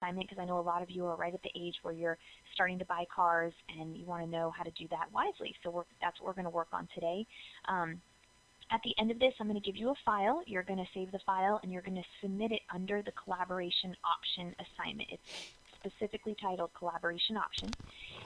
assignment because I know a lot of you are right at the age where you're starting to buy cars and you want to know how to do that wisely. So that's what we're going to work on today. At the end of this, I'm going to give you a file. You're going to save the file, and you're going to submit it under the collaboration option assignment. It's specifically titled collaboration option.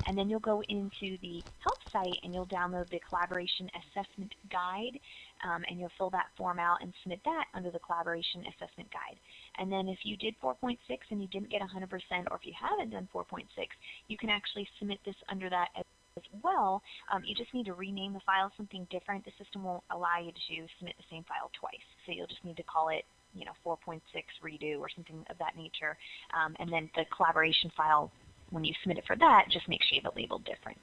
And then you'll go into the help site, and you'll download the collaboration assessment guide, and you'll fill that form out and submit that under the collaboration assessment guide. And then if you did 4.6 and you didn't get 100%, or if you haven't done 4.6, you can actually submit this under that as well. You just need to rename the file something different. The system won't allow you to submit the same file twice. So you'll just need to call it 4.6 redo or something of that nature. And then the collaboration file, when you submit it for that, just make sure you have it labeled different.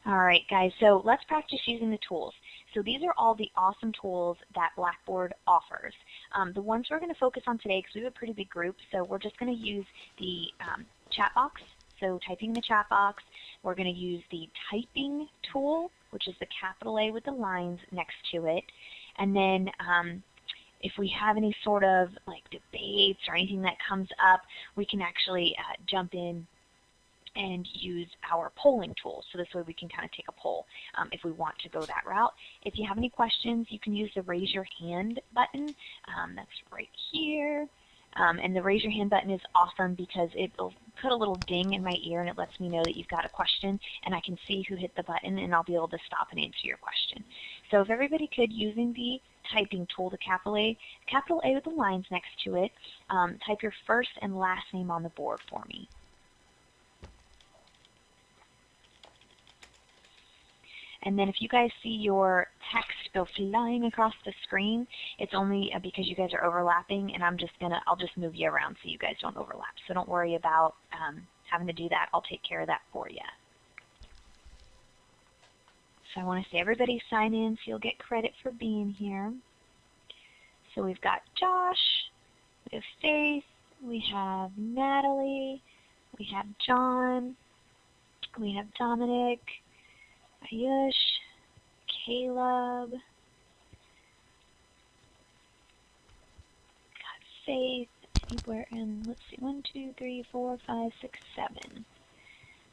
All right, guys, so let's practice using the tools. So these are all the awesome tools that Blackboard offers. The ones we're going to focus on today, because we have a pretty big group, so we're just going to use the chat box. So typing in the chat box, we're going to use the typing tool, which is the capital A with the lines next to it. And then if we have any sort of like debates or anything that comes up, we can actually jump in and use our polling tool. So this way we can kind of take a poll if we want to go that route. If you have any questions, you can use the raise your hand button. That's right here. And the raise your hand button is awesome because it will put a little ding in my ear and it lets me know that you've got a question, and I can see who hit the button, and I'll be able to stop and answer your question. So if everybody could, using the typing tool, the capital A with the lines next to it, type your first and last name on the board for me. And then if you guys see your text go flying across the screen, it's only because you guys are overlapping, and I'll just move you around so you guys don't overlap. So don't worry about having to do that. I'll take care of that for you. So I want to say everybody sign in so you'll get credit for being here. So we've got Josh, we have Faith, we have Natalie, we have John, we have Dominic, Ayush, Caleb, got Faith, I think we're in, let's see, 1, 2, 3, 4, 5, 6, 7.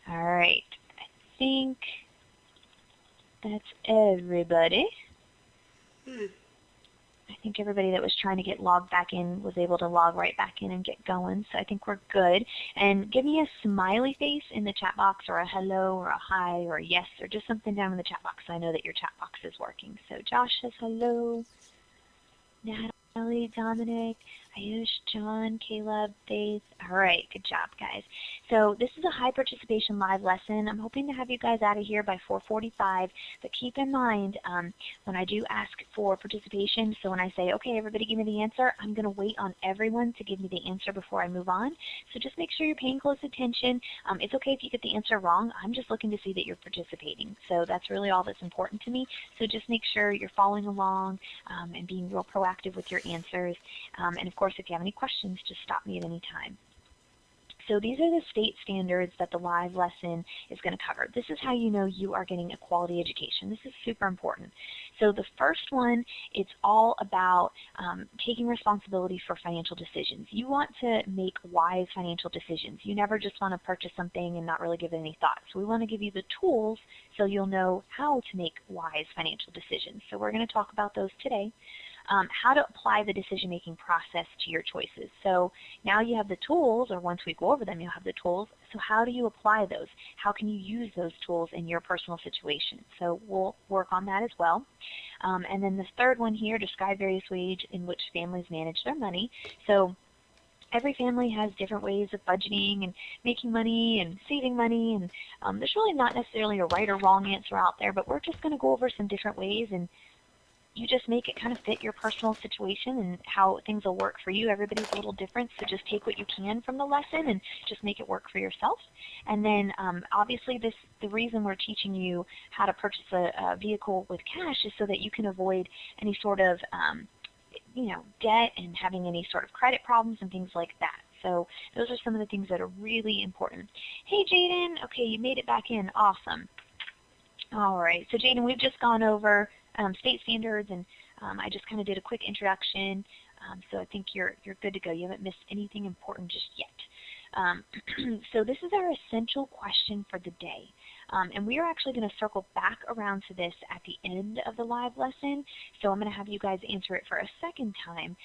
All right, I think that's everybody. I think everybody that was trying to get logged back in was able to log right back in and get going, so I think we're good. And give me a smiley face in the chat box, or a hello, or a hi, or a yes, or just something down in the chat box so I know that your chat box is working. So Josh says hello, Natalie, Dominic, Ayush, John, Caleb, Faith. All right, good job, guys. So this is a high participation live lesson. I'm hoping to have you guys out of here by 4:45, but keep in mind when I do ask for participation, so when I say, okay, everybody give me the answer, I'm going to wait on everyone to give me the answer before I move on. So just make sure you're paying close attention. It's okay if you get the answer wrong. I'm just looking to see that you're participating. So that's really all that's important to me. So just make sure you're following along and being real proactive with your answers. And of course, if you have any questions, just stop me at any time. So these are the state standards that the live lesson is going to cover. This is how you know you are getting a quality education. This is super important. So the first one, it's all about taking responsibility for financial decisions. You want to make wise financial decisions. You never just want to purchase something and not really give it any thought. So we want to give you the tools so you'll know how to make wise financial decisions. So we're going to talk about those today. How to apply the decision-making process to your choices. So now you have the tools, or once we go over them, you'll have the tools. So how do you apply those? How can you use those tools in your personal situation? So we'll work on that as well. And then the third one here, describe various ways in which families manage their money. So every family has different ways of budgeting and making money and saving money, and there's really not necessarily a right or wrong answer out there, but we're just going to go over some different ways, and you just make it kind of fit your personal situation and how things will work for you. Everybody's a little different, so just take what you can from the lesson and just make it work for yourself. And then obviously the reason we're teaching you how to purchase a vehicle with cash is so that you can avoid any sort of debt and having any sort of credit problems and things like that. So those are some of the things that are really important. Hey, Jaden. Okay, you made it back in. Awesome. All right. So, Jaden, we've just gone over state standards, and I just kind of did a quick introduction. So I think you're good to go. You haven't missed anything important just yet. So this is our essential question for the day. And we are actually going to circle back around to this at the end of the live lesson. So I'm going to have you guys answer it for a second time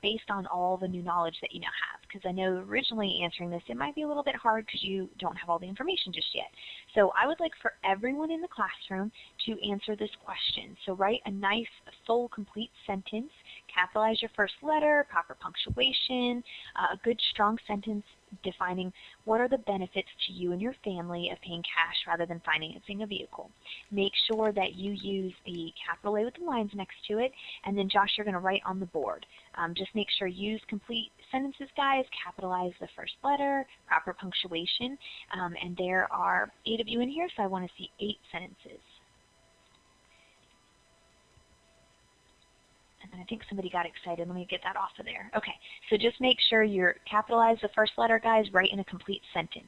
based on all the new knowledge that you now have. Because I know originally answering this, it might be a little bit hard because you don't have all the information just yet. So I would like for everyone in the classroom to answer this question. So write a nice, full, complete sentence. Capitalize your first letter, proper punctuation, a good, strong sentence defining what are the benefits to you and your family of paying cash rather than financing a vehicle. Make sure that you use the capital A with the lines next to it, and then Josh, you're going to write on the board. Just make sure you use complete sentences, guys, capitalize the first letter, proper punctuation, and there are 8 of you in here, so I want to see 8 sentences. And I think somebody got excited. Let me get that off of there. Okay, so just make sure you capitalize the first letter, guys, right in a complete sentence.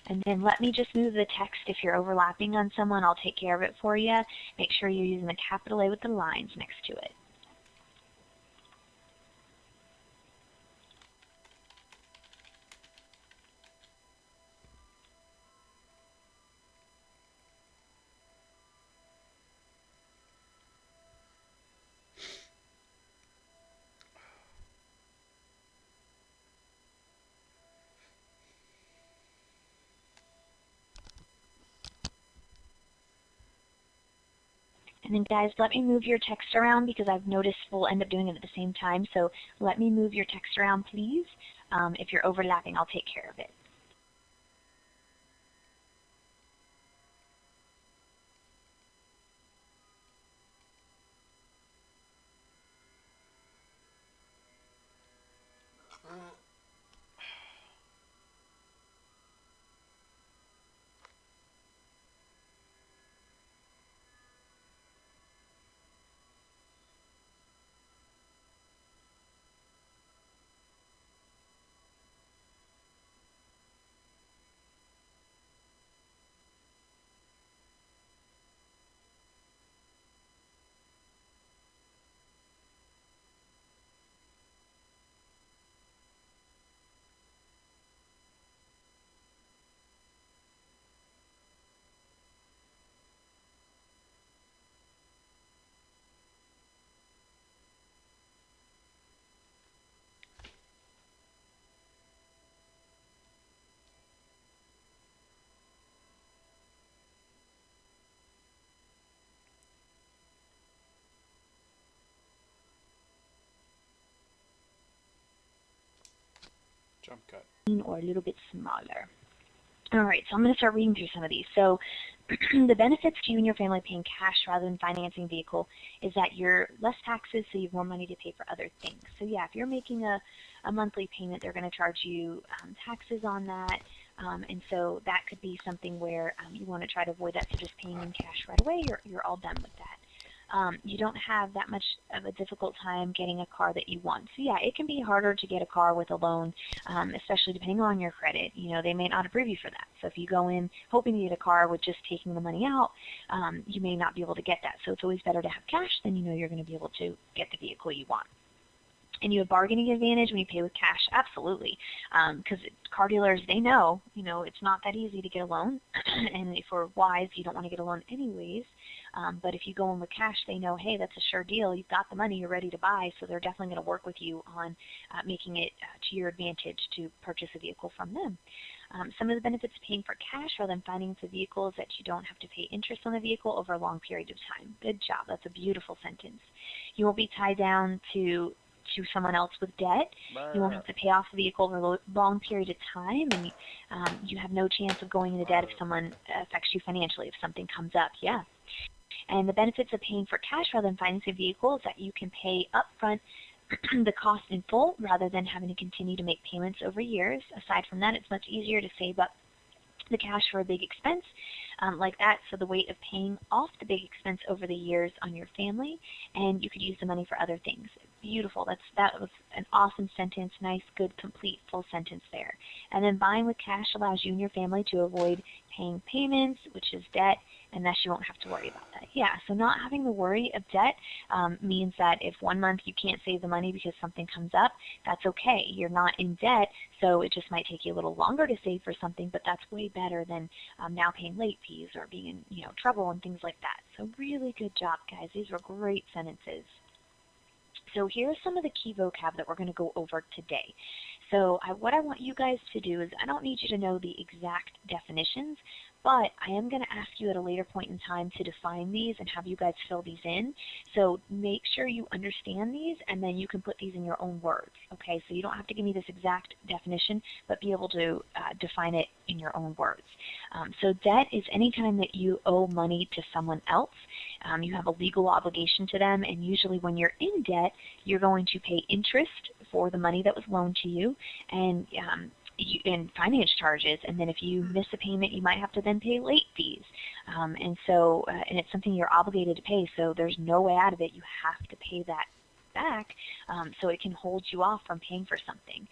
And then let me just move the text. If you're overlapping on someone, I'll take care of it for you. Make sure you're using the capital A with the lines next to it. And then guys, let me move your text around because I've noticed we'll end up doing it at the same time. So let me move your text around, please. If you're overlapping, I'll take care of it. Jump cut. Or a little bit smaller. All right, so I'm going to start reading through some of these. So the benefits to you and your family paying cash rather than financing vehicle is that you're less taxes, so you have more money to pay for other things. So yeah, if you're making a monthly payment, they're going to charge you taxes on that. And so that could be something where you want to try to avoid that, so just paying in cash right away, you're all done with that. You don't have that much of a difficult time getting a car that you want. So yeah, it can be harder to get a car with a loan, especially depending on your credit. You know, they may not approve you for that. So if you go in hoping to get a car with just taking the money out, you may not be able to get that. So it's always better to have cash, then you know you're going to be able to get the vehicle you want. And you have bargaining advantage when you pay with cash, absolutely, because car dealers, they know, it's not that easy to get a loan, and if we're wise, you don't want to get a loan anyways, but if you go in with cash, they know, hey, that's a sure deal, you've got the money, you're ready to buy, so they're definitely going to work with you on making it to your advantage to purchase a vehicle from them. Some of the benefits of paying for cash rather than financing the vehicle is that you don't have to pay interest on the vehicle over a long period of time. Good job, that's a beautiful sentence. You won't be tied down to someone else with debt. You won't have to pay off the vehicle over a long period of time, and you have no chance of going into debt if someone affects you financially, if something comes up. Yeah. And the benefits of paying for cash rather than financing a vehicle is that you can pay upfront the cost in full rather than having to continue to make payments over years. Aside from that, it's much easier to save up the cash for a big expense like that, so the weight of paying off the big expense over the years on your family, and you could use the money for other things. Beautiful. That was an awesome sentence. Nice, good, complete, full sentence there. And then buying with cash allows you and your family to avoid paying payments, which is debt, and thus you won't have to worry about that. Yeah, so not having the worry of debt means that if one month you can't save the money because something comes up, that's okay. You're not in debt, so it just might take you a little longer to save for something, but that's way better than now paying late fees or being in trouble and things like that. So really good job, guys. These were great sentences. So here's some of the key vocab that we're going to go over today. So what I want you guys to do is, I don't need you to know the exact definitions, but I am going to ask you at a later point in time to define these and have you guys fill these in. So make sure you understand these, and then you can put these in your own words. Okay, so you don't have to give me this exact definition, but be able to define it in your own words. So debt is any time that you owe money to someone else. You have a legal obligation to them, and usually when you're in debt, you're going to pay interest for the money that was loaned to you, and finance charges, and then if you miss a payment, you might have to then pay late fees. And it's something you're obligated to pay, so there's no way out of it. You have to pay that back, so it can hold you off from paying for something,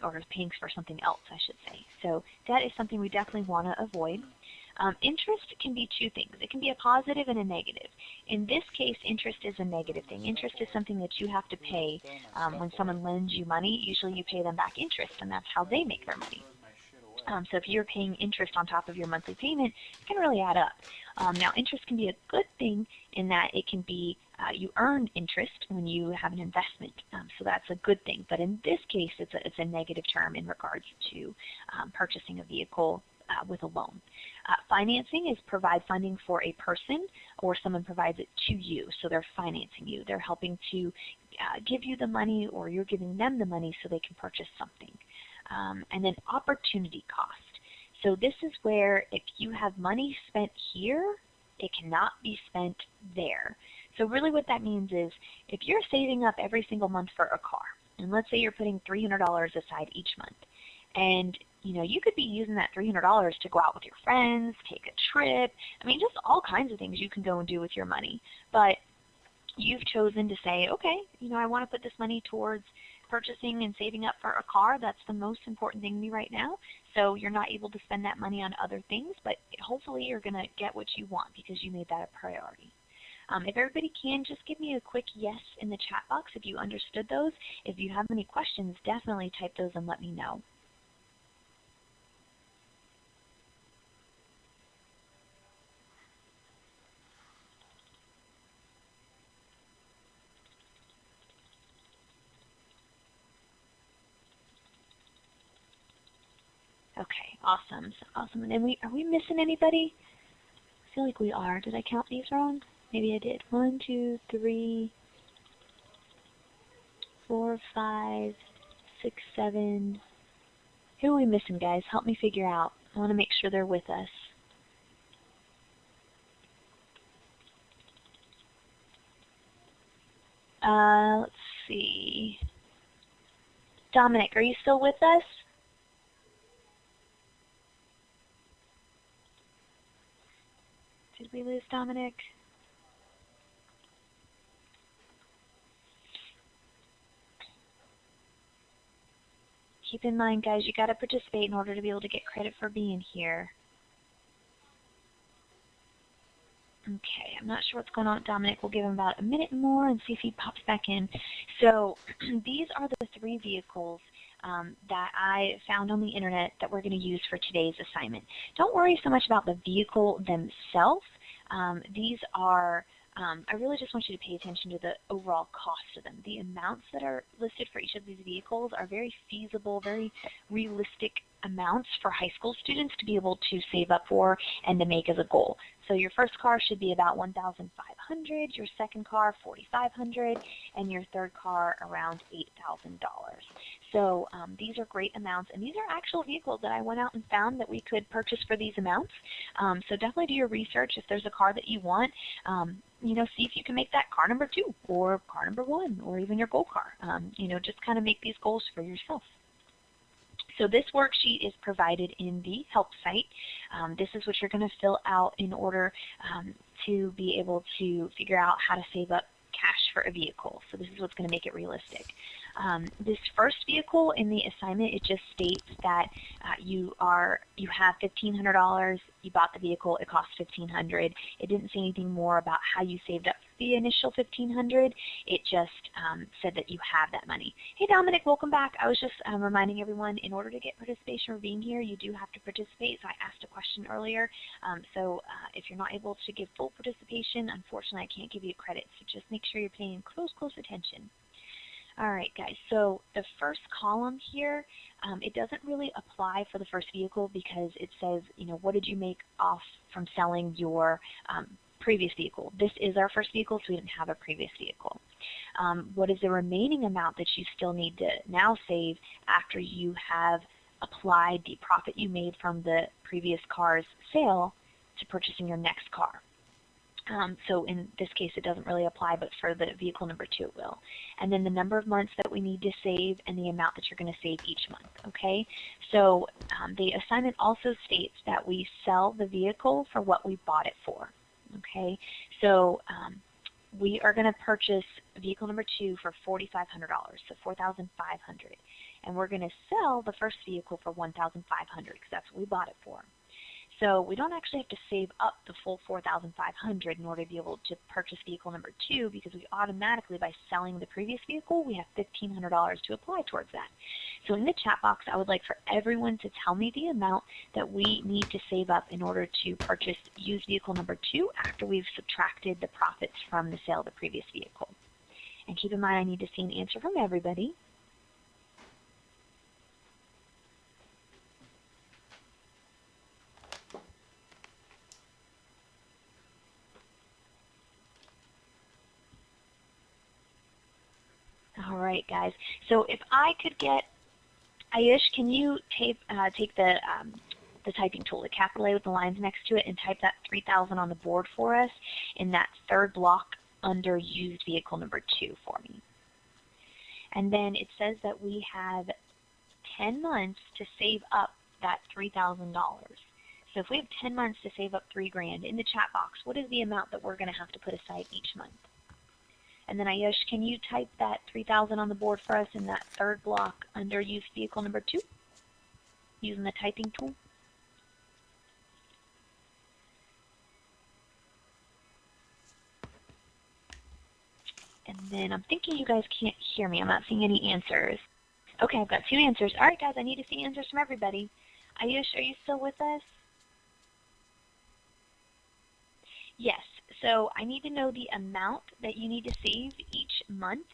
or paying for something else, I should say. So debt is something we definitely want to avoid. Interest can be two things. It can be a positive and a negative. In this case, interest is a negative thing. Interest is something that you have to pay when someone lends you money. Usually you pay them back interest, and that's how they make their money. So if you're paying interest on top of your monthly payment, it can really add up. Now, interest can be a good thing in that it can be you earn interest when you have an investment, so that's a good thing. But in this case, it's a negative term in regards to purchasing a vehicle with a loan. Financing is provide funding for a person, or someone provides it to you, so they're financing you. They're helping to give you the money, or you're giving them the money so they can purchase something. And then opportunity cost. So this is where if you have money spent here, it cannot be spent there. So really what that means is if you're saving up every single month for a car, and let's say you're putting $300 aside each month, and you could be using that $300 to go out with your friends, take a trip. I mean, just all kinds of things you can go and do with your money. But you've chosen to say, okay, I want to put this money towards purchasing and saving up for a car. That's the most important thing to me right now. So you're not able to spend that money on other things, but hopefully you're going to get what you want because you made that a priority. If everybody can, just give me a quick yes in the chat box if you understood those. If you have any questions, definitely type those and let me know. Okay, awesome. Awesome. And then are we missing anybody? I feel like we are. Did I count these wrong? Maybe I did. 1, 2, 3, 4, 5, 6, 7. Who are we missing, guys? Help me figure out. I want to make sure they're with us. Let's see. Dominic, are you still with us? Did we lose Dominic? Keep in mind, guys, you got to participate in order to be able to get credit for being here. Okay, I'm not sure what's going on with Dominic. We'll give him about a minute more and see if he pops back in. So these are the 3 vehicles that I found on the internet that we're going to use for today's assignment. Don't worry so much about the vehicle themselves. These are, I really just want you to pay attention to the overall cost of them. The amounts that are listed for each of these vehicles are very feasible, very realistic amounts for high school students to be able to save up for and to make as a goal. So your first car should be about $1,500, your second car $4,500, and your third car around $8,000. So these are great amounts, and these are actual vehicles that I went out and found that we could purchase for these amounts. So definitely do your research. If there's a car that you want, see if you can make that car number 2 or car number 1 or even your goal car. Just kind of make these goals for yourself. So this worksheet is provided in the help site. This is what you're going to fill out in order to be able to figure out how to save up cash for a vehicle. So this is what's going to make it realistic. This first vehicle in the assignment, it just states that you have $1,500. You bought the vehicle. It costs $1,500. It didn't say anything more about how you saved up the initial $1,500. It just said that you have that money. Hey Dominic, welcome back. I was just reminding everyone, in order to get participation for being here, you do have to participate. So I asked a question earlier. So if you're not able to give full participation, unfortunately I can't give you credit. So just make sure you're paying close attention. All right, guys, so the first column here, it doesn't really apply for the first vehicle because it says, what did you make off from selling your previous vehicle? This is our first vehicle, so we didn't have a previous vehicle. What is the remaining amount that you still need to now save after you have applied the profit you made from the previous car's sale to purchasing your next car? So in this case, it doesn't really apply, but for the vehicle number 2, it will. And then the number of months that we need to save and the amount that you're going to save each month, okay? So the assignment also states that we sell the vehicle for what we bought it for, okay? So we are going to purchase vehicle number 2 for $4,500, so $4,500. And we're going to sell the first vehicle for $1,500 because that's what we bought it for. So we don't actually have to save up the full $4,500 in order to be able to purchase vehicle number 2 because we automatically, by selling the previous vehicle, we have $1,500 to apply towards that. So in the chat box, I would like for everyone to tell me the amount that we need to save up in order to purchase used vehicle number 2 after we've subtracted the profits from the sale of the previous vehicle. And keep in mind, I need to see an answer from everybody. All right, guys. So if I could get Ayush, can you take the typing tool, the capital A with the lines next to it, and type that 3,000 on the board for us in that third block under used vehicle number 2 for me? And then it says that we have 10 months to save up that $3,000. So if we have 10 months to save up $3,000, in the chat box, what is the amount that we're going to have to put aside each month? And then Ayush, can you type that 3,000 on the board for us in that third block under used vehicle number 2 using the typing tool? And then I'm thinking you guys can't hear me. I'm not seeing any answers. Okay, I've got 2 answers. All right, guys, I need to see answers from everybody. Ayush, are you still with us? Yes. So I need to know the amount that you need to save each month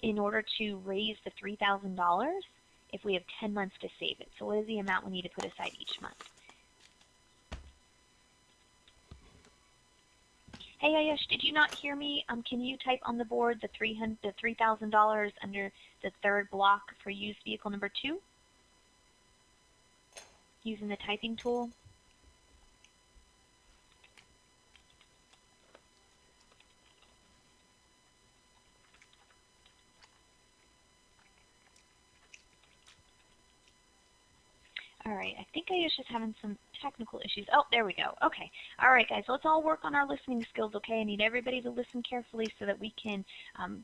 in order to raise the $3,000 if we have 10 months to save it. So what is the amount we need to put aside each month? Hey Ayush, did you not hear me? Can you type on the board the $3,000 under the third block for used vehicle number 2 using the typing tool? All right, I think Ayush is having some technical issues. Oh, there we go. Okay. All right, guys, let's all work on our listening skills, okay? I need everybody to listen carefully so that we can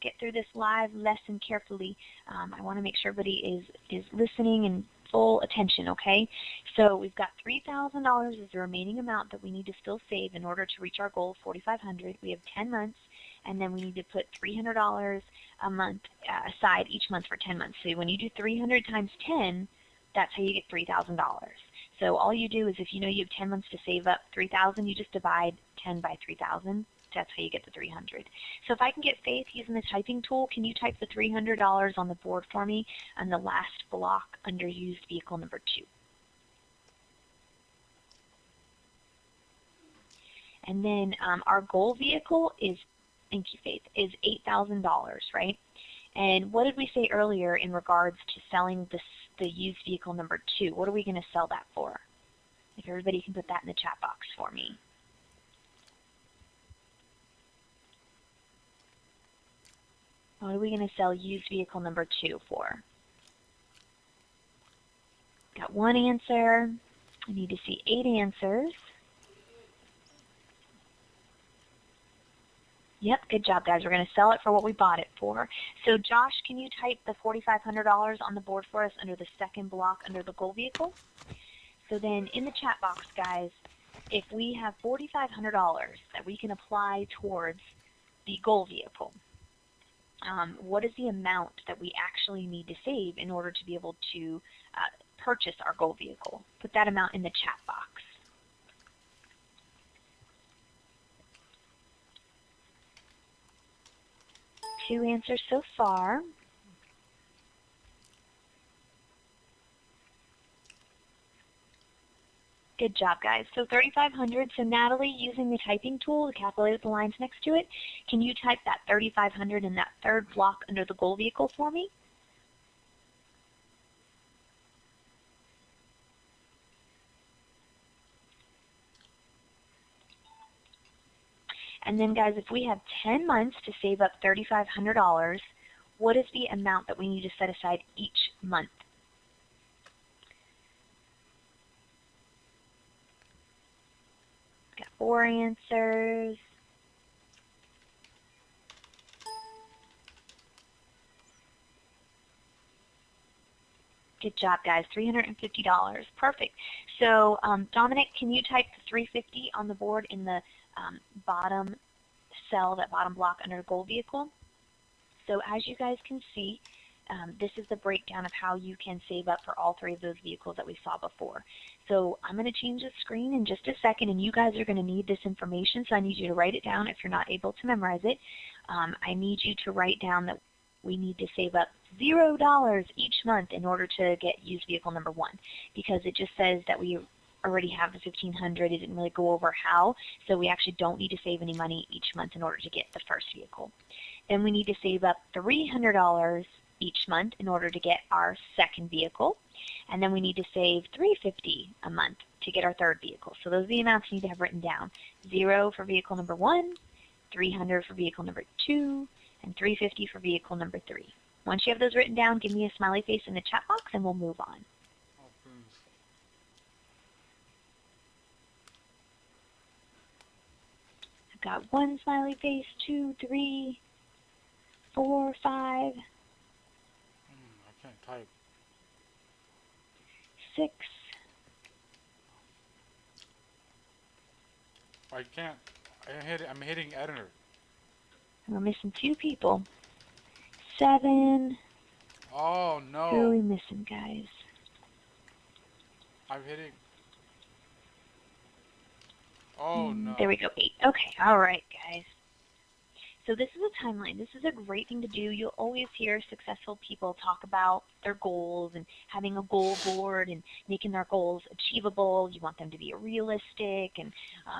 get through this live lesson carefully. I want to make sure everybody is listening and full attention, okay? So we've got $3,000 is the remaining amount that we need to still save in order to reach our goal of $4,500. We have 10 months, and then we need to put $300 a month aside each month for 10 months. So when you do 300 times 10, that's how you get $3,000. So all you do is, if you know you have 10 months to save up $3,000, you just divide 10 by 3,000. That's how you get the 300. So if I can get Faith using the typing tool, can you type the $300 on the board for me on the last block under used vehicle number 2? And then our goal vehicle is, thank you Faith, is $8,000, right? And what did we say earlier in regards to selling the used vehicle number 2? What are we going to sell that for? If everybody can put that in the chat box for me. What are we going to sell used vehicle number 2 for? Got 1 answer. I need to see 8 answers. Yep, good job, guys. We're going to sell it for what we bought it for. So, Josh, can you type the $4,500 on the board for us under the second block under the goal vehicle? So then in the chat box, guys, if we have $4,500 that we can apply towards the goal vehicle, what is the amount that we actually need to save in order to be able to purchase our goal vehicle? Put that amount in the chat box. Two answers so far. Good job, guys. So 3,500. So Natalie, using the typing tool to calculate with the lines next to it, can you type that 3,500 in that third block under the goal vehicle for me? And then, guys, if we have 10 months to save up $3,500, what is the amount that we need to set aside each month? Got 4 answers. Good job, guys. $350. Perfect. So, Dominic, can you type the 350 on the board in the bottom cell, that bottom block under goal vehicle? So as you guys can see, this is the breakdown of how you can save up for all 3 of those vehicles that we saw before. So I'm going to change the screen in just a second, and you guys are going to need this information, so I need you to write it down if you're not able to memorize it. I need you to write down that we need to save up $0 each month in order to get used vehicle number 1, because it just says that we already have the 1,500. It didn't really go over how, so we actually don't need to save any money each month in order to get the first vehicle. Then we need to save up $300 each month in order to get our second vehicle, and then we need to save $350 a month to get our third vehicle. So those are the amounts you need to have written down. 0 for vehicle number 1, 300 for vehicle number 2, and 350 for vehicle number 3. Once you have those written down, give me a smiley face in the chat box and we'll move on. I've got 1 smiley face, 2, 3, 4, 5. I can't type. 6. I can't. I'm hitting editor. And we're missing 2 people. 7. Oh no. Who are we missing, guys? I'm hitting. Oh no. There we go, 8. Okay, all right, guys. So this is a timeline. This is a great thing to do. You'll always hear successful people talk about their goals and having a goal board and making their goals achievable. You want them to be realistic, and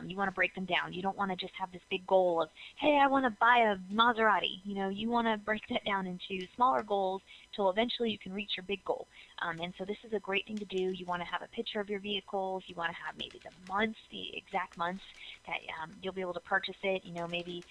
you want to break them down. You don't want to just have this big goal of, hey, I want to buy a Maserati. You know, you want to break that down into smaller goals till eventually you can reach your big goal. And so this is a great thing to do. You want to have a picture of your vehicles. You want to have maybe the months, the exact months that you'll be able to purchase it. You know, maybe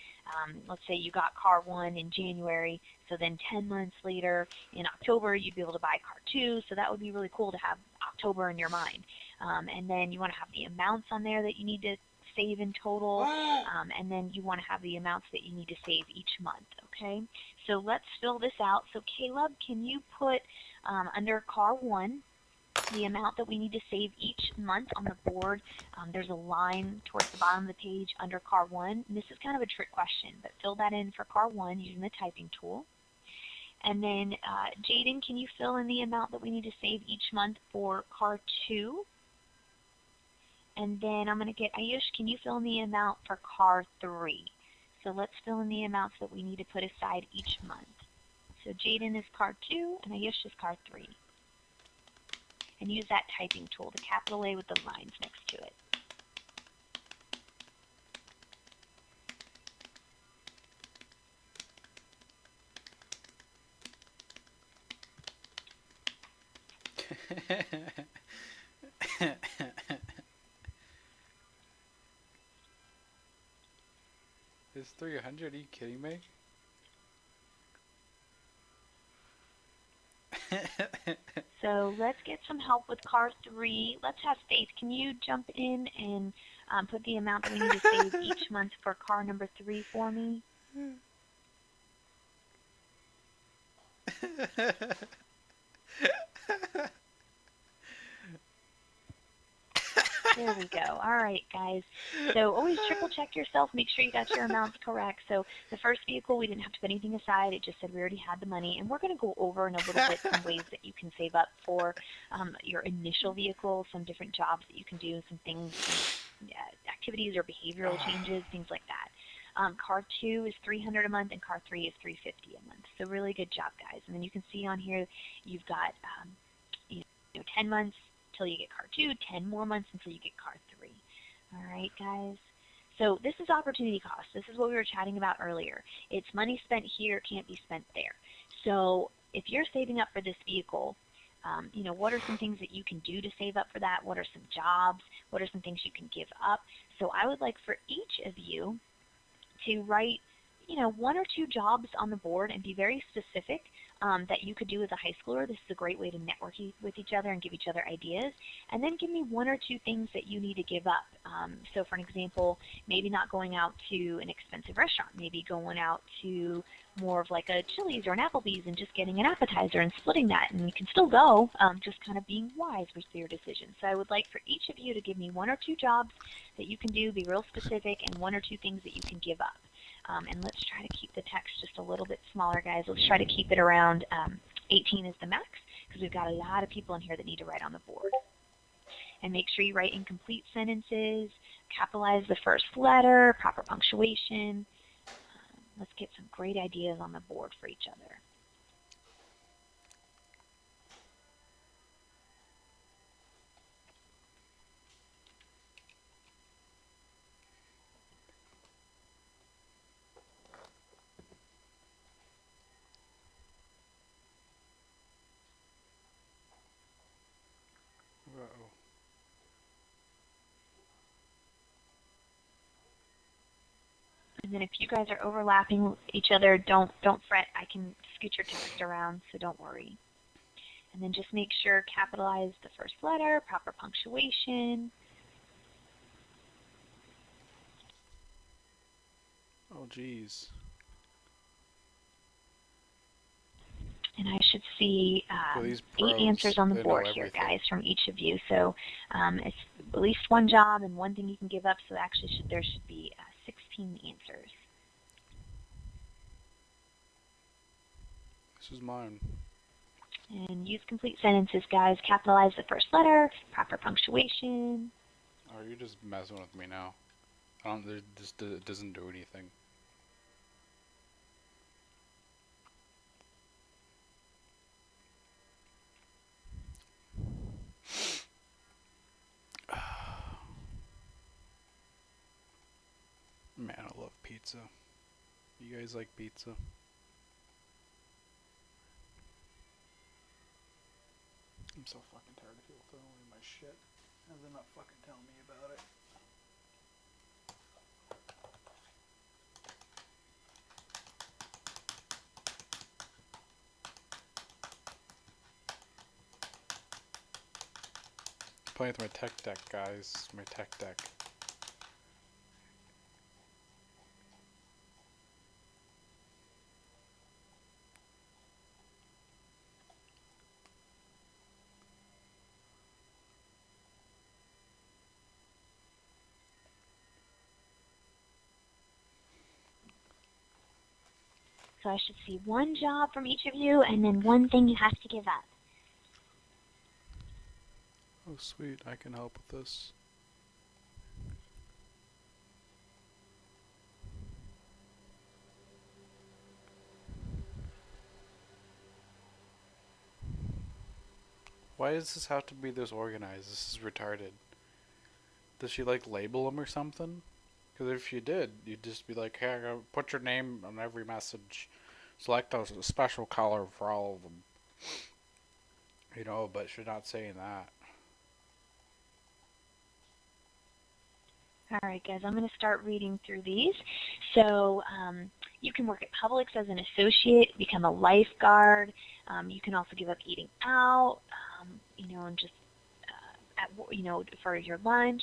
let's say you got car 1 in January, so then 10 months later in October you'd be able to buy car 2, so that would be really cool to have October in your mind. And then you want to have the amounts on there that you need to save in total, and then you want to have the amounts that you need to save each month, okay? So let's fill this out. So Caleb, can you put under car 1 the amount that we need to save each month on the board? There's a line towards the bottom of the page under car 1. And this is kind of a trick question, but fill that in for car 1 using the typing tool. And then Jaden, can you fill in the amount that we need to save each month for car 2? And then I'm going to get Ayush, can you fill in the amount for car 3? So let's fill in the amounts that we need to put aside each month. So Jaden is car 2 and Ayush is car 3. And use that typing tool, the capital A with the lines next to it. It's 300. Are you kidding me? So let's get some help with car 3. Let's have Faith. Can you jump in and put the amount that we need to save each month for car number 3 for me? There we go. All right, guys. So always triple check yourself. Make sure you got your amounts correct. So the first vehicle, we didn't have to put anything aside. It just said we already had the money. And we're going to go over in a little bit some ways that you can save up for your initial vehicle, some different jobs that you can do, some things, activities or behavioral changes, things like that. Car 2 is $300 a month, and car 3 is $350 a month. So really good job, guys. And then you can see on here you've got 10 months until you get car 2, 10 more months until you get car 3. All right, guys. So this is opportunity cost. This is what we were chatting about earlier. It's money spent here can't be spent there. So if you're saving up for this vehicle, what are some things that you can do to save up for that? What are some jobs? What are some things you can give up? So I would like for each of you to write, 1 or 2 jobs on the board and be very specific that you could do as a high schooler. This is a great way to network with each other and give each other ideas. And then give me 1 or 2 things that you need to give up. So for an example, maybe not going out to an expensive restaurant, maybe going out to more of like a Chili's or an Applebee's and just getting an appetizer and splitting that. And you can still go, just kind of being wise with your decisions. So I would like for each of you to give me 1 or 2 jobs that you can do, be real specific, and 1 or 2 things that you can give up. And let's try to keep the text just a little bit smaller, guys. Let's try to keep it around 18 is the max, because we've got a lot of people in here that need to write on the board. And make sure you write in complete sentences, capitalize the first letter, proper punctuation. Let's get some great ideas on the board for each other. Uh-oh. And then if you guys are overlapping each other, don't fret. I can scoot your text around, so don't worry. And then just make sure capitalize the first letter, proper punctuation. Oh, geez. And I should see For these 8 pros, answers on the they know board here, everything. guys, from each of you. So it's at least 1 job and 1 thing you can give up. So actually there should be 16 answers. This is mine. And use complete sentences, guys. Capitalize the first letter, proper punctuation. Are you just messing with me now? It doesn't do anything. Man, I love pizza. You guys like pizza? I'm so fucking tired of people throwing away my shit and they're not fucking telling me about it. Playing with my tech deck, guys. My tech deck. So I should see 1 job from each of you and then 1 thing you have to give up. Oh, sweet. I can help with this. Why does this have to be this organized? This is retarded. Does she like label them or something? Because if you did, you'd just be like, hey, put your name on every message. Select a special color for all of them. You know, but she's not saying that. All right, guys, I'm going to start reading through these. So you can work at Publix as an associate, become a lifeguard. You can also give up eating out, and just, for your lunch.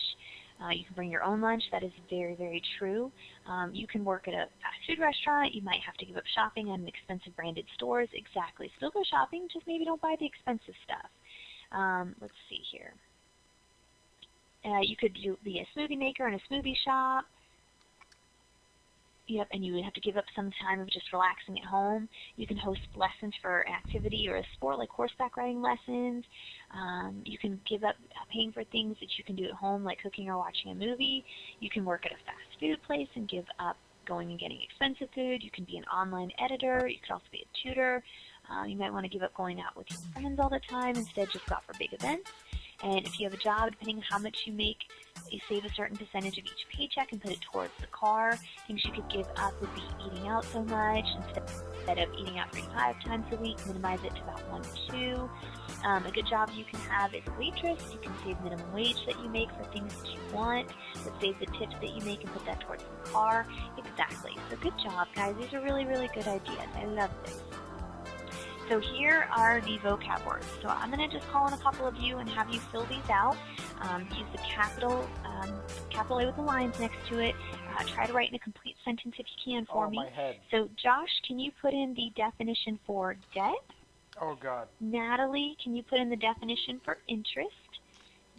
You can bring your own lunch. That is very, very true. You can work at a fast food restaurant. You might have to give up shopping at an expensive branded stores. Exactly. Still go shopping, just maybe don't buy the expensive stuff. Let's see here. You could be a smoothie maker in a smoothie shop. Yep, and you would have to give up some time of just relaxing at home. You can host lessons for an activity or a sport like horseback riding lessons. You can give up paying for things that you can do at home like cooking or watching a movie. You can work at a fast food place and give up going and getting expensive food. You can be an online editor. You could also be a tutor. You might want to give up going out with your friends all the time. Instead, just go out for big events. And if you have a job, depending on how much you make, you save a certain percentage of each paycheck and put it towards the car. Things you could give up would be eating out so much. Instead of eating out 3 to 5 times a week, minimize it to about 1 to 2. A good job you can have is a waitress. You can save minimum wage that you make for things that you want, but save the tips that you make and put that towards the car. Exactly. So good job, guys. These are really, really good ideas. I love this. So here are the vocab words. So I'm going to just call on a couple of you and have you fill these out. Use the capital A with the lines next to it. Try to write in a complete sentence if you can for me. My head. So Josh, can you put in the definition for debt? Oh, God. Natalie, can you put in the definition for interest?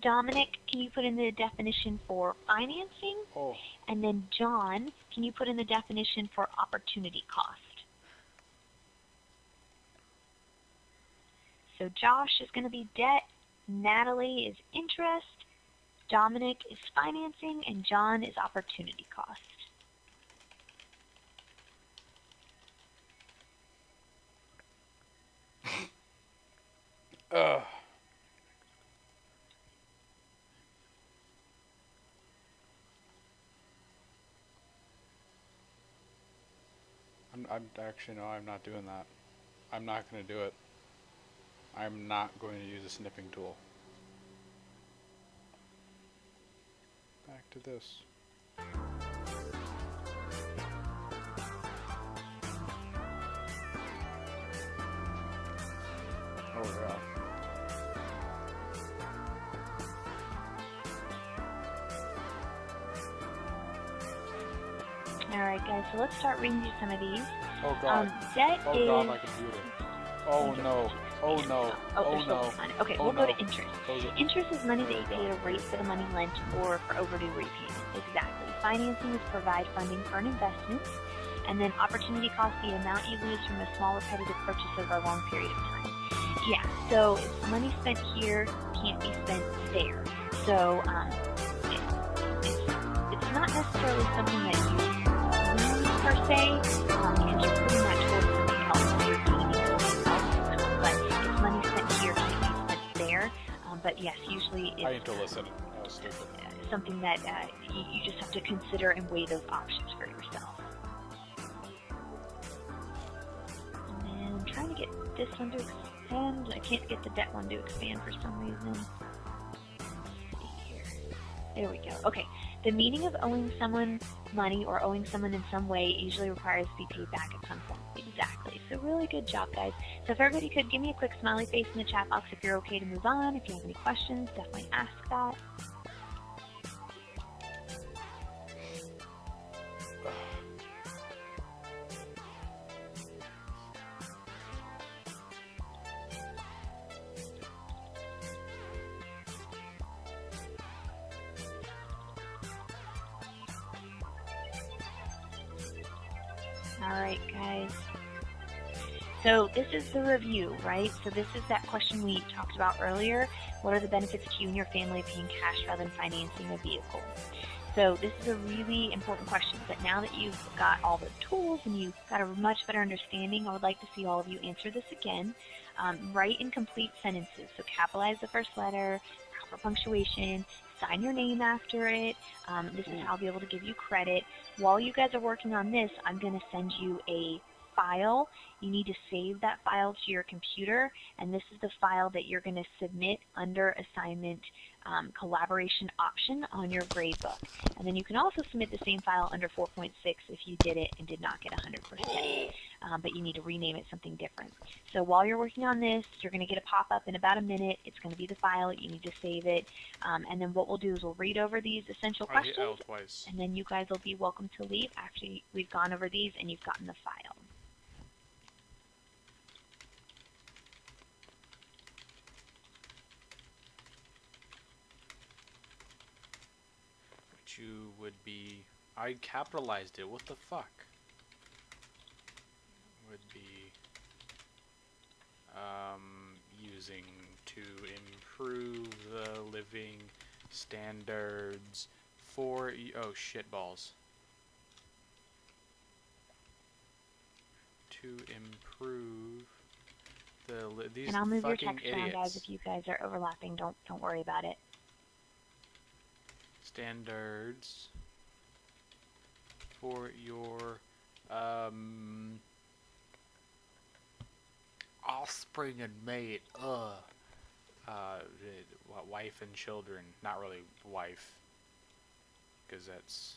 Dominic, can you put in the definition for financing? Oh. And then John, can you put in the definition for opportunity cost? So Josh is going to be debt, Natalie is interest, Dominic is financing, and John is opportunity cost. I'm actually, no, I'm not doing that. I'm not going to do it. I'm not going to use a snipping tool. Back to this. Oh, yeah. Alright guys, so let's start reading through some of these. Oh, God. Debt Oh, is... God, my computer. Oh, no. Oh, no. Oh, no. Okay, Oh, we'll go no. to interest. Interest is money that you pay at a rate for the money lent or for overdue repayment. Exactly. Financing is provide funding for an investment. And then opportunity cost, the amount you lose from a small repetitive purchase over a long period of time. Yeah, so if money spent here can't be spent there. So it's not necessarily something that you lose per se, because you're putting that towards something else, so you're gaining something else. But if money spent here can't be spent there. But yes, usually it's I need to listen. That was stupid. Something that you just have to consider and weigh those options for yourself. And then I'm trying to get this one to expand. I can't get the debt one to expand for some reason. Let's see here. There we go. Okay. The meaning of owing someone money or owing someone in some way usually requires to be paid back at some point. Exactly. So really good job, guys. So if everybody could give me a quick smiley face in the chat box if you're okay to move on. If you have any questions, definitely ask that. Alright guys, so this is the review, right? So this is that question we talked about earlier. What are the benefits to you and your family of paying cash rather than financing a vehicle? So this is a really important question, but now that you've got all the tools and you've got a much better understanding, I would like to see all of you answer this again. Write in complete sentences, so capitalize the first letter, proper punctuation, sign your name after it. This is how I'll be able to give you credit. While you guys are working on this, I'm going to send you a file. You need to save that file to your computer, and this is the file that you're going to submit under assignment collaboration option on your gradebook. And then you can also submit the same file under 4.6 if you did it and did not get 100%. but you need to rename it something different. So while you're working on this, you're going to get a pop-up in about a minute. It's going to be the file. You need to save it. And then what we'll do is we'll read over these essential I hit L questions, twice. and then you guys will be welcome to leave after we've gone over these and you've gotten the file. Which you would be... I capitalized it. What the fuck? Would be... using to improve the living standards for... Oh, shitballs. To improve these And I'll move your fucking text around, guys. idiots. If you guys are overlapping, don't worry about it. Standards for your offspring and mate. Wife and children. Not really wife, because that's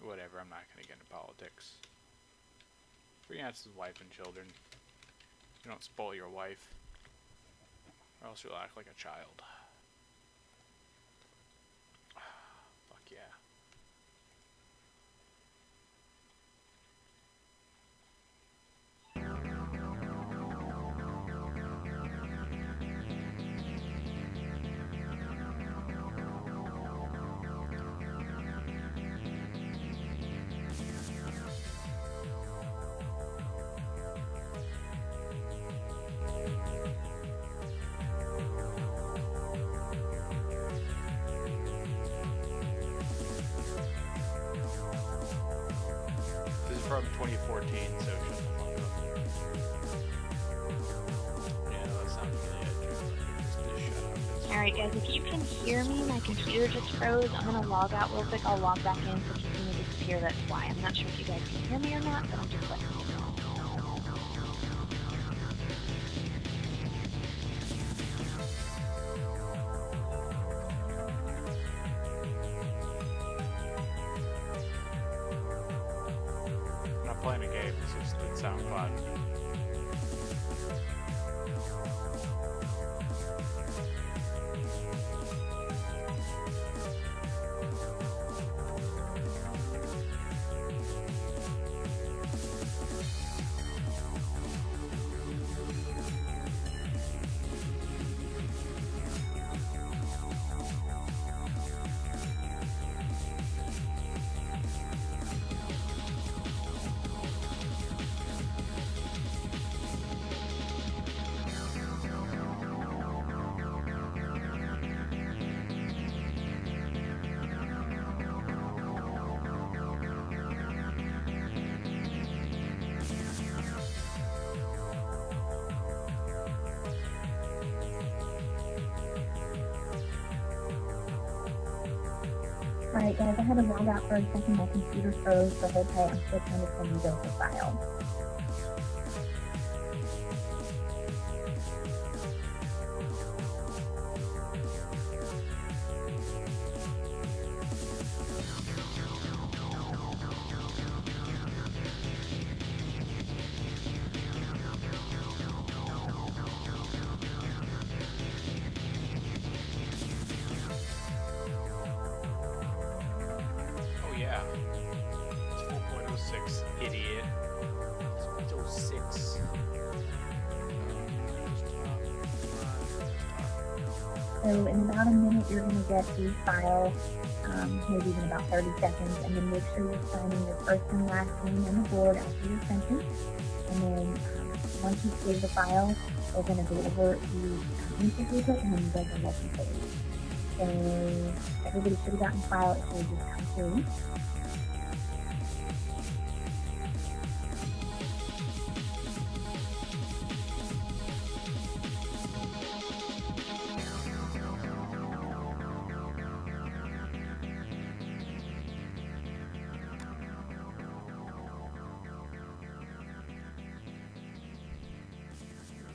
whatever. I'm not gonna get into politics. But yeah, it's wife and children. You don't spoil your wife, or else you'll act like a child. Fuck yeah. From 2014, so shut the fuck up. Yeah, that sounds really edgy. Just shut up. Alright guys, if you can hear me, my computer just froze. I'm going to log out real quick. I'll log back in, so if you see me disappear, that's why. I'm not sure if you guys can hear me or not, but I'm just letting you know. I'm not playing a game, it's just it sounds fun. Alright guys, I had to log out for a second, my computer froze, so hold tight, I'm still trying to send you guys the file. Oh yeah. It's 4.06, idiot. It's 4.06. So in about a minute, you're going to get the file, maybe even about 30 seconds, and then make sure you're signing your first and last name on the board after your sentence. And then once you save the file, we're going to go over the answer paper, and then you guys are welcome to leave. So everybody should have gotten the file, it should have just come through.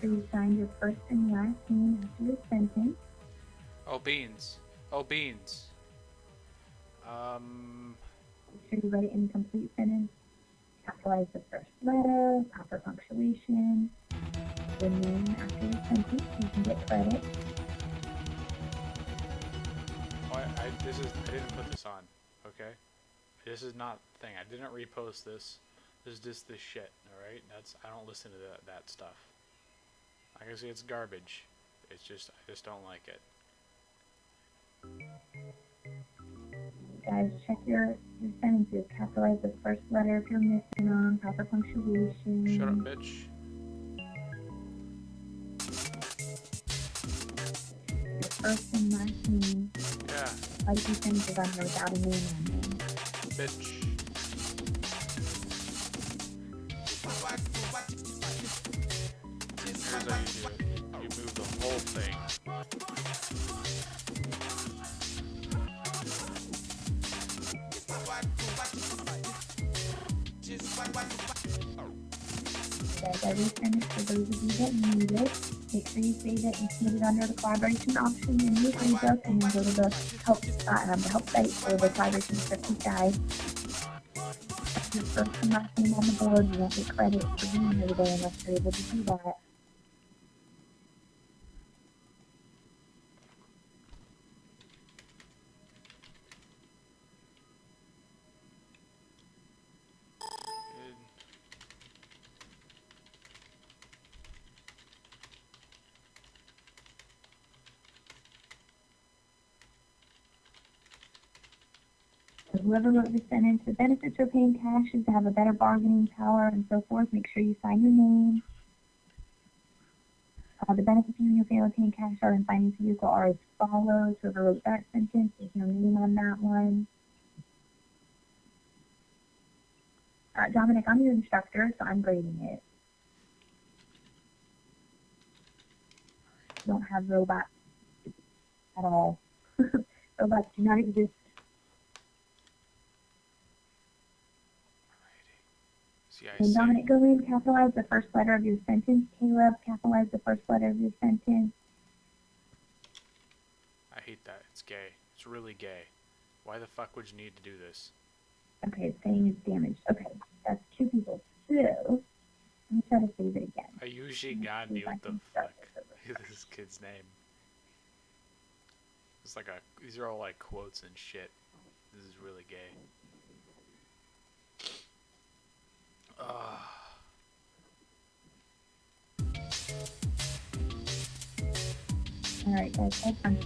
So you signed your first and last name after your sentence. Oh, beans. Oh, beans. Make sure you write it in complete sentence. Capitalize the first letter, proper credit. I didn't put this on, okay? This is not the thing. I didn't repost this. This is just this shit, alright? I don't listen to that stuff. Like I say, it's garbage. I just don't like it. Guys, check your sentences. Capitalize the first letter if you're missing on, proper punctuation. Shut up, bitch. Your first and last name. Yeah, Like your sentences on here without a name on them. bitch. Here's how you do it. You move the whole thing. Guys, every sentence for those of you that need it, make sure you say that you submit it under the collaboration option in your ebook, and then go to the help site for the collaboration scripting guide. Your first and last name on the board, you won't get credit for being here today unless you're able to do that. Whoever wrote this sentence, the benefits for paying cash is to have a better bargaining power and so forth. Make sure you sign your name. The benefits you and your family paying cash are in finance vehicle are as follows. Whoever wrote that sentence, there's no name on that one. Dominic, I'm your instructor, so I'm grading it. You don't have robots at all. Robots do not exist. And Dominic, go ahead and capitalize the first letter of your sentence. Caleb, capitalize the first letter of your sentence. I hate that. It's gay. It's really gay. Why the fuck would you need to do this? Okay, it's saying it's damaged. Okay, that's two people. So, let me try to save it again. I usually got me what the fuck is this kid's name. It's like these are all like quotes and shit. This is really gay. Alright guys, hold on.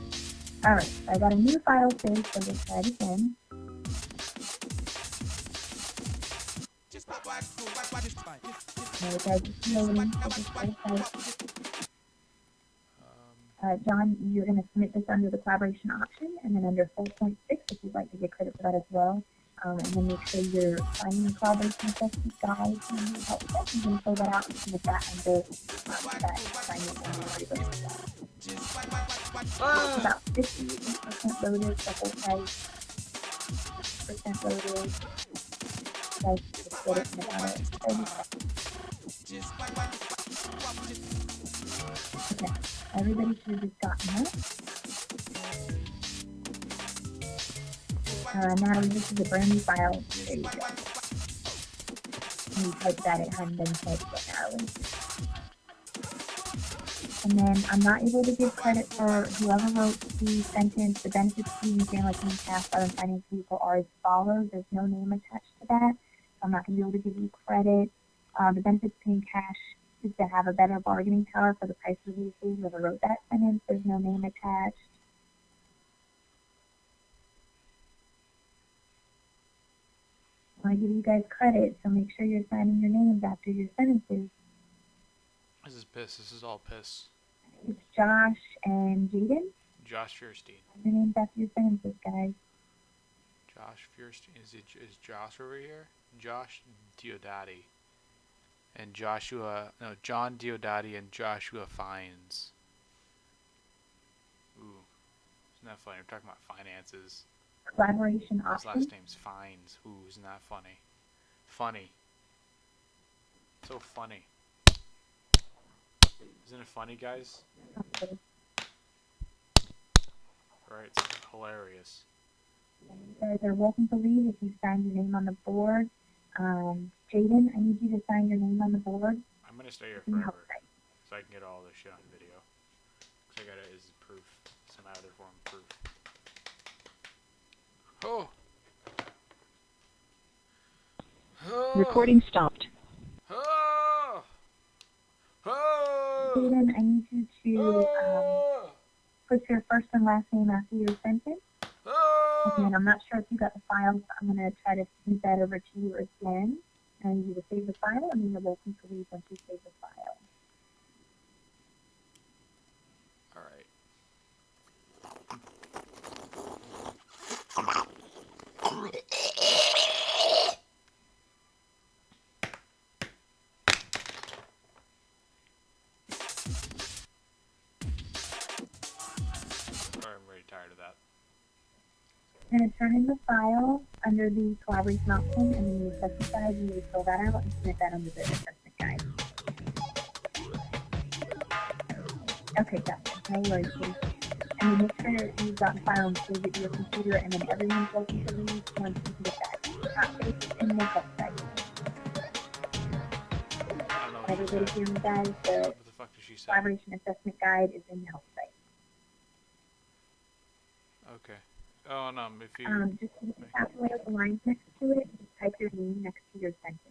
Alright, so I got a new file saved, so let's try it again. Alright guys, it's loading, so just try it. John, you're going to submit this under the collaboration option, and then under 4.6, if you'd like to get credit for that as well. And then make sure you're signing the collaboration assessment guide and your help set. You can fill that out and submit that under that assignment and your It's about 58% loaded, the whole site, percent loaded. You guys just get it in about 30 seconds. Okay, everybody should have just gotten that. Natalie, this is a brand new file. There you go. And you type that, it hadn't been typed yet, Natalie. And then I'm not able to give credit for whoever wrote the sentence. The benefits to using family paying cash other finance vehicle are as follows. There's no name attached to that, so I'm not going to be able to give you credit. The benefits paying cash is to have a better bargaining power for the price of the vehicle. Whoever wrote that sentence, there's no name attached. I give you guys credit, so make sure you're signing your names after your sentences. This is piss. This is all piss. It's Josh and Jaden. Josh Fierstein. Your names after your sentences, guys. Josh Fierstein. Is Josh over here? Josh Diodati. And John Diodati and Joshua Fines. Ooh. Isn't that funny? We're talking about finances. Collaboration His option. last name's Fines. Ooh, isn't that funny? Funny. So funny. Isn't it funny, guys? Okay. Right, it's hilarious. You guys are welcome to leave if you sign your name on the board. Jaden, I need you to sign your name on the board. I'm gonna stay here In the help forever site. so I can get all this shit on video. I got it as proof. Some other form of proof. Oh! Recording stopped. Oh! Oh! Jaden, I need you to put your first and last name after your sentence. And then I'm not sure if you got the file, so I'm going to try to send that over to you again. And I need you to save the file, and then you're welcome to leave once you save the file. Alright. I'm very tired of that. I'm going to turn in the file under the collaboration option, and then the assessment guide, you need to fill that out and submit that under the assessment guide. Okay, gotcha. No worries, please. And then make sure you've got the file and save it to your computer, and then everyone's welcome to leave once you can get that. Top page is in the help site. I don't know what she Everybody said. hear me, guys? The What the fuck did she say? collaboration assessment guide is in the help site. Okay. Oh, no, if you... Just calculate the lines next to it, just type your name next to your sentence.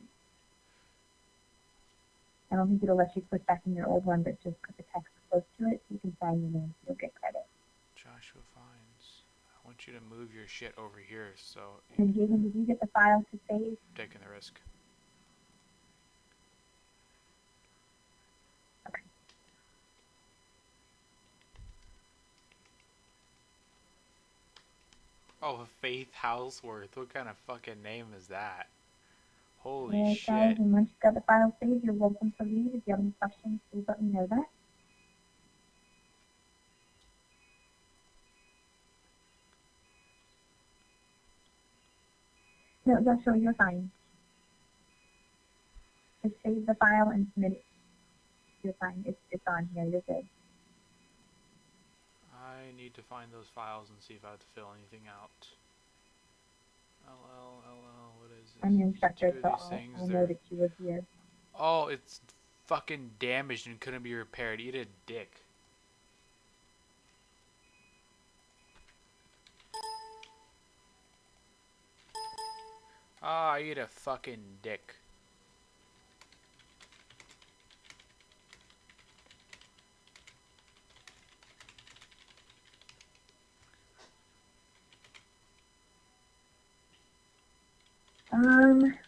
I don't think it'll let you click back in your old one, but just put the text close to it so you can sign your name, so you'll get credit. Joshua Fines. I want you to move your shit over here, so And Jaden, did you get the file to save? you're taking the risk. Okay. Oh, Faith Houseworth. What kind of fucking name is that? Holy Alright, shit. guys, and once you've got the file saved, you're welcome to leave. If you have any questions, please let me know that. No, Joshua, you're fine. Just save the file and submit it. You're fine. It's on here. You're good. I need to find those files and see if I have to fill anything out. LL, what is this? I'm your instructor, Two of so these I'll things, know they're... that you were here. Oh, it's fucking damaged and couldn't be repaired. Eat a dick. Ah, eat a fucking dick.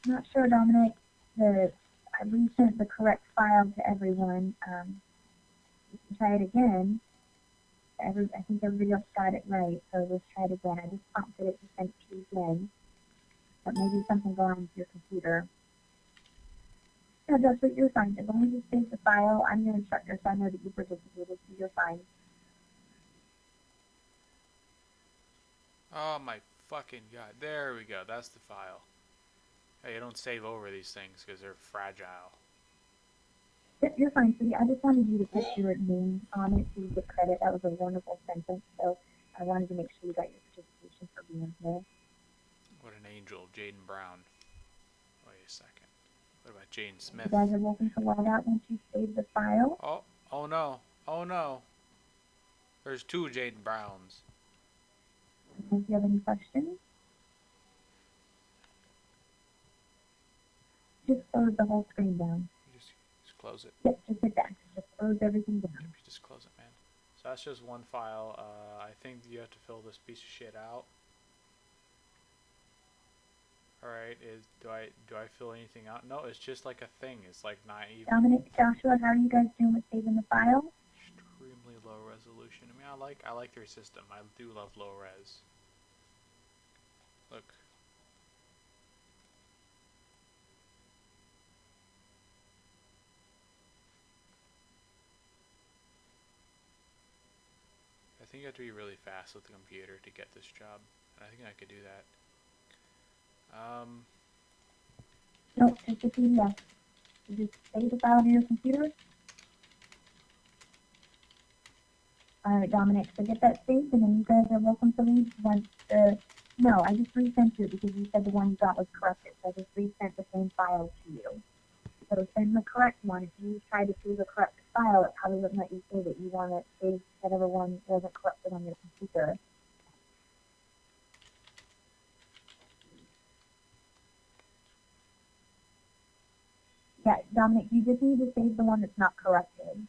Not sure, Dominic. I resent the correct file to everyone. You can try it again. I think everybody else got it right, so let's try it again. I just prompted it to send it to you again. But maybe something going on with your computer. No, Joshua, you're fine. As long as you save the file, I'm your instructor, so I know that you participated, so you're fine. Oh my fucking god. There we go. That's the file. Hey, you don't save over these things because they're fragile. Yep, you're fine, sweetie. I just wanted you to put your name on it so you get credit. That was a wonderful sentence, so I wanted to make sure you got your participation for being here. What an angel. Jaden Brown. Wait a second. What about Jaden Smith? You guys are welcome to log out once you save the file. Oh no. Oh no. There's two Jaden Browns. If you have any questions, just close the whole screen down. You just close it. Yep, just hit that. Just close everything down. You just close it, man. So that's just one file. I think you have to fill this piece of shit out. Alright, do I fill anything out? No, it's just like a thing. It's like not even Dominic, Joshua, how are you guys doing with saving the file? extremely low resolution. I mean, I like their system. I do love low res. Look. I think you have to be really fast with the computer to get this job. And I think I could do that. No, just a PDF. You just save the file to your computer. Alright, Dominic, so get that saved, and then you guys are welcome to leave once the... No, I just resent you because you said the one you got was corrupted, so I just resent the same file to you. So send the correct one. If you try to save the correct file, it probably wouldn't let you save it. You want to save the whatever one wasn't corrupted on your computer. Yeah, Dominic, you just need to save the one that's not corrupted.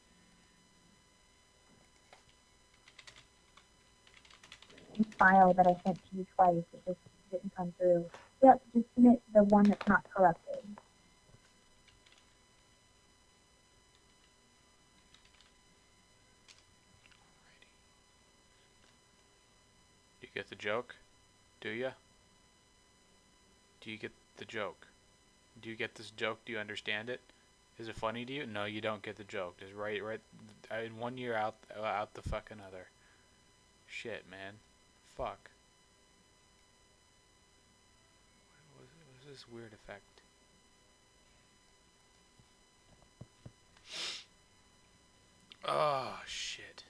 The file that I sent to you twice, it just didn't come through. Yep, just submit the one that's not corrupted. You get the joke? Do ya? Do you get the joke? Do you get this joke? Do you understand it? Is it funny to you? No, you don't get the joke. Just right in 1 year out the fucking other. Shit, man. Fuck. What is this weird effect? Oh, shit.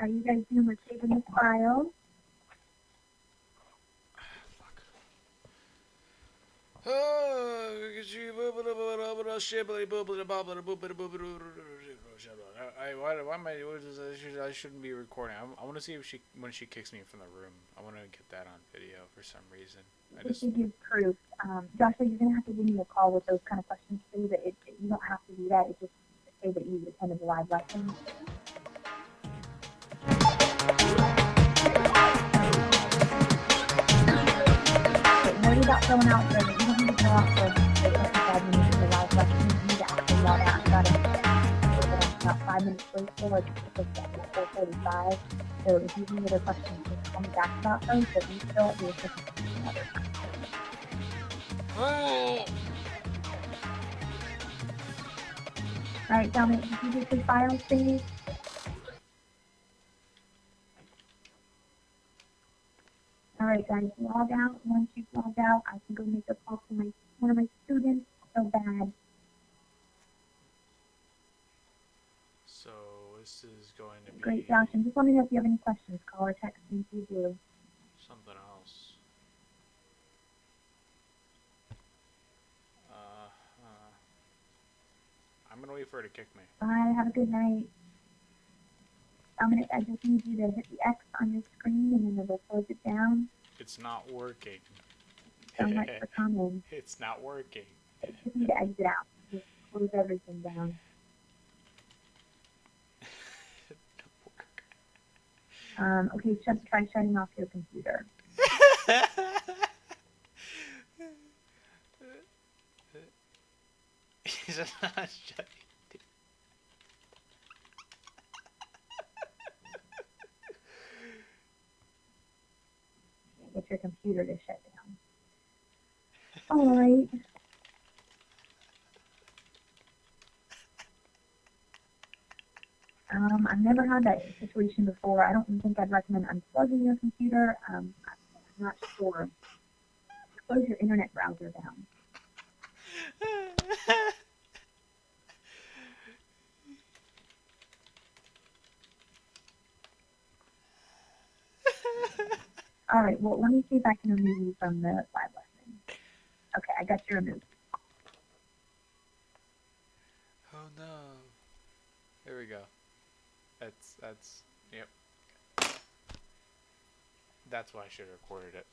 Are you guys done with saving the file? I shouldn't be recording. I want to see if when she kicks me from the room. I want to get that on video for some reason. Just to give proof. Joshua, you're going to have to give me a call with those kind of questions too. That you don't have to do that. It just say that you attended the live lesson. Worry about filling out the, you don't need to fill out the 5 minutes of the live lesson. You need to actually log out. You got it about 5 minutes late, so like it's at 4:45. So if you have any other questions, just call me back about those. But you fill out the assistance another time. Oh. All right, Dominic, did you get your files, please? All right, guys, log out. Once you've logged out, I can go make a call to one of my students. So bad. So this is going to be Great, Josh. And just let me know if you have any questions. Call or text me if you do. something else. I'm gonna wait for her to kick me. Bye. Have a good night. Dominic, I just need you to hit the X on your screen and then it'll close it down. It's not working. So much for coming. It's not working. You just need to exit out. Just close everything down. Okay, just try shutting off your computer. He's not shutting. Get your computer to shut down. All right. I've never had that situation before. I don't think I'd recommend unplugging your computer. I'm not sure. Close your internet browser down. All right, well, let me see if I can remove you from the live lesson. Okay, I got you removed. Oh no. There we go. Yep. That's why I should have recorded it.